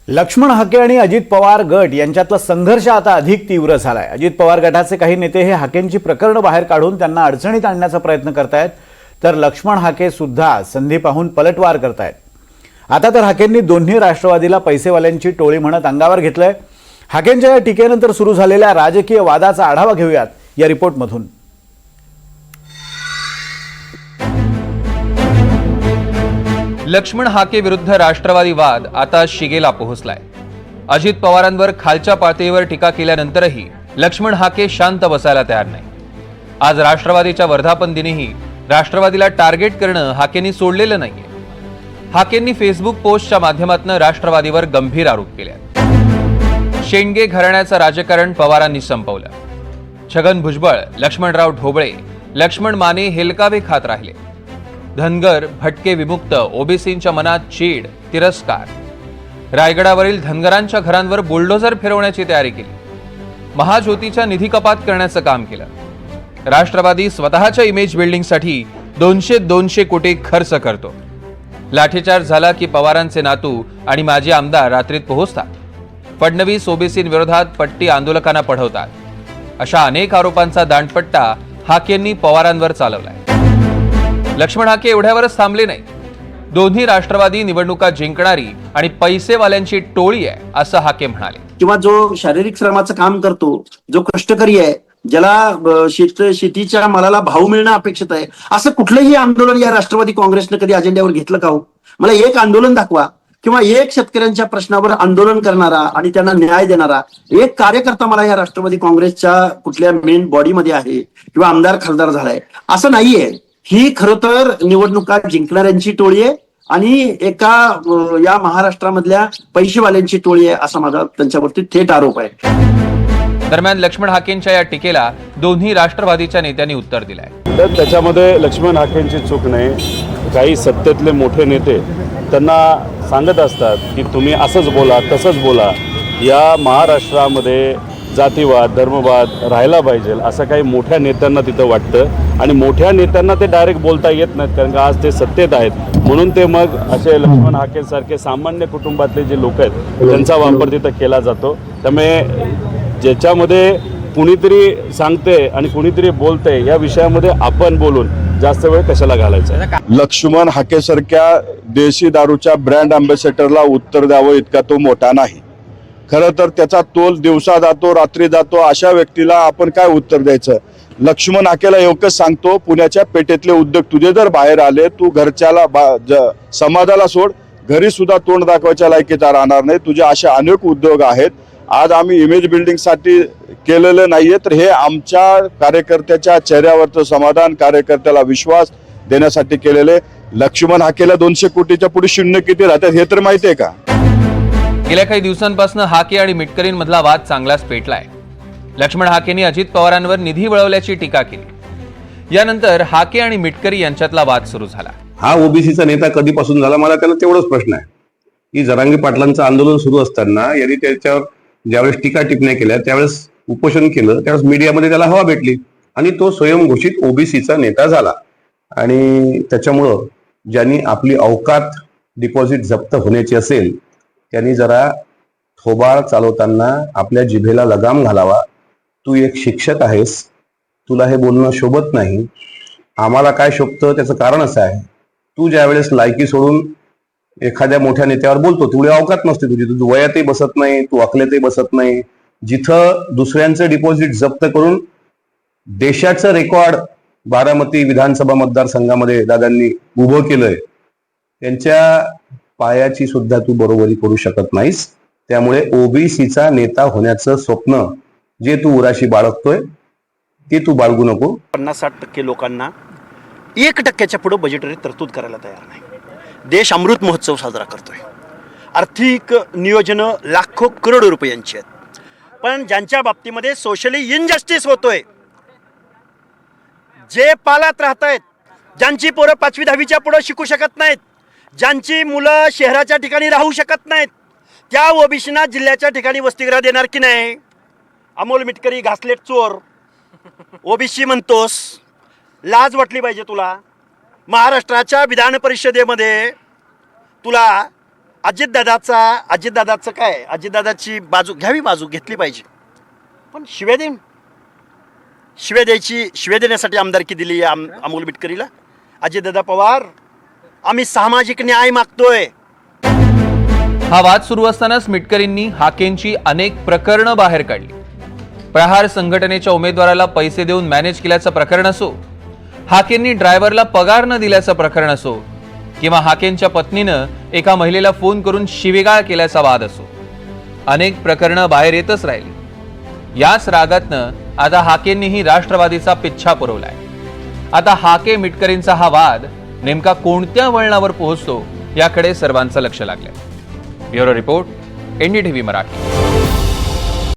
लक्ष्मण हाके आणि अजित पवार गट यांच्यातला संघर्ष आता अधिक तीव्र झालाय। अजित पवार गटाचे काही नेते हे हाकेंची प्रकरणं बाहेर काढून त्यांना अडचणीत आणण्याचा प्रयत्न करतायत, तर लक्ष्मण हाके सुद्धा संधी पाहून पलटवार करतायत। आता तर हाकेंनी दोन्ही राष्ट्रवादीला पैसेवाल्यांची टोळी म्हणत अंगावर घेतलंय। हाकेंच्या या टीकेनंतर सुरू झालेल्या राजकीय वादाचा आढावा घेऊयात या रिपोर्टमधून। लक्ष्मण हाके विरुद्ध राष्ट्रवादी वाद आता शिगेला पोहोचलाय। अजित पवारांवर खालच्या पातळीवर टीका केल्यानंतरही लक्ष्मण हाके शांत बसायला तयार नाही। आज राष्ट्रवादीच्या वर्धापन दिनीही राष्ट्रवादीला टार्गेट करणं हाकेंनी सोडलेलं नाहीये। हाकेंनी फेसबुक पोस्टच्या माध्यमातून राष्ट्रवादीवर गंभीर आरोप केले। शेंडगे घराण्याचं राजकारण पवारांनी संपवलं। छगन भुजबळ, लक्ष्मणराव ढोबळे, लक्ष्मण माने हेलकावे खात राहिले। धनगर, भटके, विमुक्त, ओबीसींच्या मनात चीड, तिरस्कार। रायगडावरील धनगरांच्या घरांवर बुलडोझर फिरवण्याची तयारी केली। महाज्योतीच्या निधी कपात करण्याचं काम केलं। राष्ट्रवादी स्वतःच्या इमेज बिल्डिंगसाठी 200 कोटी खर्च करतो। लाठीचार्ज झाला की पवारांचे नातू आणि माजी आमदार रात्रीत पोहोचतात। फडणवीस ओबीसींविरोधात पट्टी आंदोलकांना पढवतात। अशा अनेक आरोपांचा दांडपट्टा हाकेंनी पवारांवर चालवलाय। लक्ष्मण हाके एवढ्यावरच थांबले नाही। दोन्ही राष्ट्रवादी निवडणुका जिंकणारी आणि पैसेवाल्यांची टोळी आहे असं हाके म्हणाले। किंवा जो शारीरिक श्रमाचं काम करतो, जो कष्टकरी आहे, ज्याला शेतीच्या मालाला भाव मिळणं अपेक्षित आहे, असं कुठलंही आंदोलन या राष्ट्रवादी काँग्रेसनं कधी अजेंड्यावर घेतलं का हो? मला एक आंदोलन दाखवा किंवा एक शेतकऱ्यांच्या प्रश्नावर आंदोलन करणारा आणि त्यांना न्याय देणारा एक कार्यकर्ता मला या राष्ट्रवादी काँग्रेसच्या कुठल्या मेन बॉडीमध्ये आहे किंवा आमदार खासदार झालाय असं नाहीये। ही खरं तर निवडणुका जिंकणाऱ्यांची टोळी आहे आणि एका या महाराष्ट्रामधल्या पैसेवाल्यांची टोळी आहे असा माझा त्यांच्यावरती थेट आरोप आहे। दरम्यान लक्ष्मण हाकेंच्या या टीकेला दोन्ही राष्ट्रवादीच्या नेत्यांनी उत्तर दिलंय। तर त्याच्यामध्ये लक्ष्मण हाकेंची चूक नाही। काही सत्तेतले मोठे नेते त्यांना सांगत असतात की तुम्ही असंच बोला, तसंच बोला। या महाराष्ट्रामध्ये जातीवाद, धर्मवाद राहायला पाहिजे असं काही मोठ्या नेत्यांना तिथं वाटतं आणि मोठ्या नेत्यांना ते डायरेक्ट बोलता येत नाहीत, कारण का आज ते सत्तेत आहेत। म्हणून ते मग असे लक्ष्मण हाकेंसारखे सामान्य कुटुंबातले जे लोक आहेत त्यांचा वापर तिथं केला जातो। त्यामुळे ज्याच्यामध्ये कुणीतरी सांगते आणि कुणीतरी बोलते या विषयामध्ये आपण बोलून जास्त वेळ कशाला घालायचा। लक्ष्मण हाकेसारख्या देशी दारूच्या ब्रँड अँबॅसेडरला उत्तर द्यावं इतका तो मोठा नाही। खरं तर त्याचा तोल दिवसा जातो, रात्री जातो, अशा व्यक्तीला आपण काय उत्तर द्यायचं? लक्ष्मण हाकेला एवढंच सांगतो, पुण्याच्या पेठेतले उद्योग तुझे जर बाहेर आले, तू घरच्याला समाजाला सोड, घरी सुद्धा तोंड दाखवायच्या लायकीचा राहणार नाही। तुझे असे अनेक उद्योग आहेत। आज आम्ही इमेज बिल्डिंगसाठी केलेलं नाहीये, तर हे आमच्या कार्यकर्त्याच्या चेहऱ्यावरचं समाधान, कार्यकर्त्याला विश्वास देण्यासाठी केलेले। लक्ष्मण हाकेला 200 कोटीच्या पुढे शून्य किती राहतात हे तर माहितीये का? गेल्या काही दिवसांपासून हाके आणि मिटकरींमधला वाद चांगलाच पेटलाय। लक्ष्मण हाकेंनी अजित पवारांवर निधी वळवल्याची टीका केली। यानंतर हाके आणि मिटकरी यांच्यातला वाद सुरू झाला। हा ओबीसीचा नेता कधीपासून झाला, मला त्याला तेवढाच प्रश्न आहे की जरांगे पाटलांचं आंदोलन सुरू असताना यांनी त्याच्यावर ज्यावेळेस टीका टिप्पण्या केल्या, त्यावेळेस उपोषण केलं, त्यावेळेस मीडियामध्ये त्याला हवा भेटली आणि तो स्वयंघोषित ओबीसीचा नेता झाला। आणि त्याच्यामुळं ज्यांनी आपली औकात डिपॉझिट जप्त होण्याची असेल त्यांनी जरा थोबाड चालवताना आपल्या जिभेला लगाम घालावा। तू एक शिक्षक आहेस, तुला हे बोलणं शोभत नाही, आम्हाला काय शोभतं त्याचं कारण असं आहे, तू ज्यावेळेस लायकी सोडून एखाद्या मोठ्या नेत्यावर बोलतो तेवढी अवकात नसते तुझी, तू वयातही बसत नाही, तू अकलेतही बसत नाही। जिथं दुसऱ्यांचं डिपॉझिट जप्त करून देशाचं रेकॉर्ड बारामती विधानसभा मतदारसंघामध्ये दादांनी उभं केलंय, त्यांच्या पायाची सुद्धा तू बरोबरी करू शकत नाहीस। त्यामुळे ओबीसीचा नेता होण्याचं स्वप्न जे तू उराशी बाळगतोय ते तू बाळगू नको। 50-60% लोकांना 1% पुढे बजेटरी तरतूद करायला तयार नाही। देश अमृत महोत्सव साजरा करतोय, आर्थिक नियोजनं लाखो करोडो रुपयांची आहेत, पण ज्यांच्या बाबतीमध्ये सोशली इनजस्टिस होतोय, जे पालात राहत आहेत, ज्यांची पोरं 5वी 10वीच्या पुढे शिकू शकत नाहीत, ज्यांची मुलं शहराच्या ठिकाणी राहू शकत नाहीत, त्या ओबीसींना जिल्ह्याच्या ठिकाणी वसतिगृह देणार की नाही? अमोल मिटकरी घासलेट चोर ओबीसी म्हणतोस, लाज वाटली पाहिजे तुला। महाराष्ट्राच्या विधान परिषदेमध्ये तुला अजितदादाचं काय, अजितदादाची बाजू घेतली पाहिजे, पण शिव्या देण्यासाठी आमदारकी दिली अमोल मिटकरीला. अजितदादा पवार, आम्ही सामाजिक न्याय मागतोय. हा वाद सुरू असतानाच मिटकरींनी हाकेंची अनेक प्रकरणं बाहेर काढली. प्रहार संघटनेच्या उमेदवाराला पैसे देऊन मॅनेज केल्याचं प्रकरण असो, हाकेंनी ड्रायव्हरला पगार न दिल्याचं प्रकरण असो, किंवा हाकेंच्या पत्नीनं एका महिलेला फोन करून शिवीगाळ केल्याचा वाद असो, अनेक प्रकरणं बाहेर येतच राहिली. याच रागातनं आता हाकेंनीही राष्ट्रवादीचा पिच्छा पुरवलाय. आता हाके मिटकरींचा हा वाद नेमका कोणत्या वळणावर पोहोचतो याकडे सर्वांचं लक्ष लागलंय. Bureau report, NDTV Marathi.